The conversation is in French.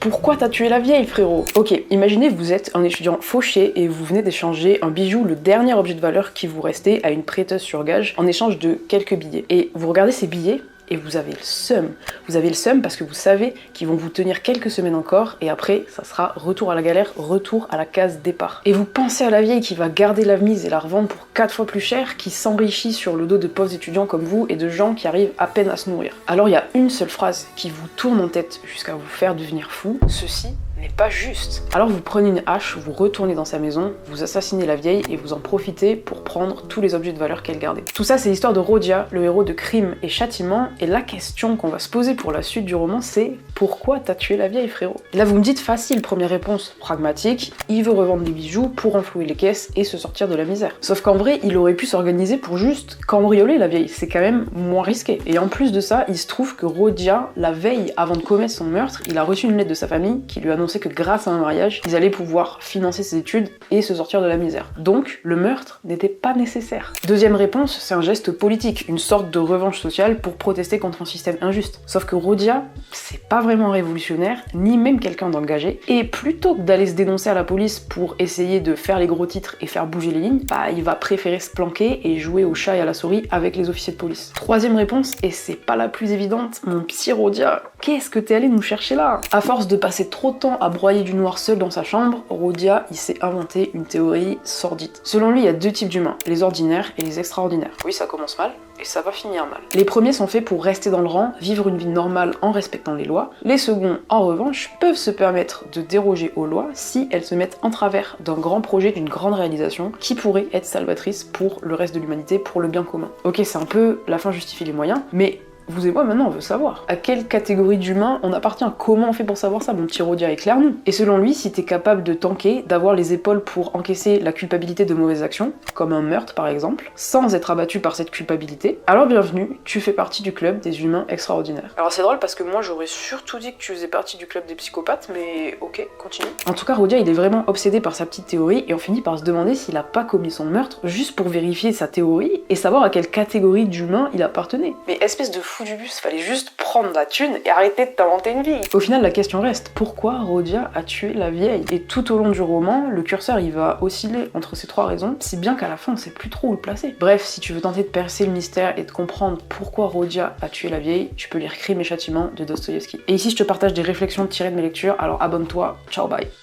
Pourquoi t'as tué la vieille, frérot? Ok, imaginez vous êtes un étudiant fauché et vous venez d'échanger un bijou, le dernier objet de valeur qui vous restait, à une prêteuse sur gage en échange de quelques billets. Et vous regardez ces billets et vous avez le seum. Vous avez le seum parce que vous savez qu'ils vont vous tenir quelques semaines encore et après, ça sera retour à la galère, retour à la case départ. Et vous pensez à la vieille qui va garder la mise et la revendre pour 4 fois plus cher, qui s'enrichit sur le dos de pauvres étudiants comme vous et de gens qui arrivent à peine à se nourrir. Alors il y a une seule phrase qui vous tourne en tête jusqu'à vous faire devenir fou. Ceci n'est pas juste. Alors vous prenez une hache, vous retournez dans sa maison, vous assassinez la vieille et vous en profitez pour prendre tous les objets de valeur qu'elle gardait. Tout ça, c'est l'histoire de Rodia, le héros de Crime et Châtiment, et la question qu'on va se poser pour la suite du roman, c'est pourquoi t'as tué la vieille, frérot? Et là vous me dites facile, première réponse, pragmatique, il veut revendre des bijoux pour enflouer les caisses et se sortir de la misère. Sauf qu'en vrai, il aurait pu s'organiser pour juste cambrioler la vieille, c'est quand même moins risqué. Et en plus de ça, il se trouve que Rodia, la veille avant de commettre son meurtre, il a reçu une lettre de sa famille qui lui annonçait que grâce à un mariage, ils allaient pouvoir financer ses études et se sortir de la misère. Donc, le meurtre n'était pas nécessaire. Deuxième réponse, c'est un geste politique, une sorte de revanche sociale pour protester contre un système injuste. Sauf que Rodia, c'est pas vraiment révolutionnaire, ni même quelqu'un d'engagé, et plutôt que d'aller se dénoncer à la police pour essayer de faire les gros titres et faire bouger les lignes, bah il va préférer se planquer et jouer au chat et à la souris avec les officiers de police. Troisième réponse, et c'est pas la plus évidente, mon petit Rodia, qu'est-ce que t'es allé nous chercher là? À force de passer trop de temps à broyer du noir seul dans sa chambre, Rodia, il s'est inventé une théorie sordide. Selon lui, il y a deux types d'humains, les ordinaires et les extraordinaires. Oui, ça commence mal, et ça va finir mal. Les premiers sont faits pour rester dans le rang, vivre une vie normale en respectant les lois. Les seconds, en revanche, peuvent se permettre de déroger aux lois si elles se mettent en travers d'un grand projet, d'une grande réalisation, qui pourrait être salvatrice pour le reste de l'humanité, pour le bien commun. Ok, c'est un peu la fin justifie les moyens, mais vous et moi, maintenant, on veut savoir. À quelle catégorie d'humains on appartient? Comment on fait pour savoir ça? Mon petit Rodia, éclaire-nous. Et selon lui, si t'es capable de tanker, d'avoir les épaules pour encaisser la culpabilité de mauvaises actions, comme un meurtre par exemple, sans être abattu par cette culpabilité, alors bienvenue, tu fais partie du club des humains extraordinaires. Alors c'est drôle parce que moi, j'aurais surtout dit que tu faisais partie du club des psychopathes, mais ok, continue. En tout cas, Rodia, il est vraiment obsédé par sa petite théorie, et on finit par se demander s'il a pas commis son meurtre juste pour vérifier sa théorie et savoir à quelle catégorie d'humains il appartenait. Mais espèce de fou du bus, fallait juste prendre la thune et arrêter de t'inventer une vie. Au final, la question reste, pourquoi Rodia a tué la vieille? Et tout au long du roman, le curseur il va osciller entre ces trois raisons, si bien qu'à la fin on sait plus trop où le placer. Bref, si tu veux tenter de percer le mystère et de comprendre pourquoi Rodia a tué la vieille, tu peux lire Crime et Châtiment de Dostoïevski. Et ici je te partage des réflexions tirées de mes lectures, alors abonne-toi, ciao bye.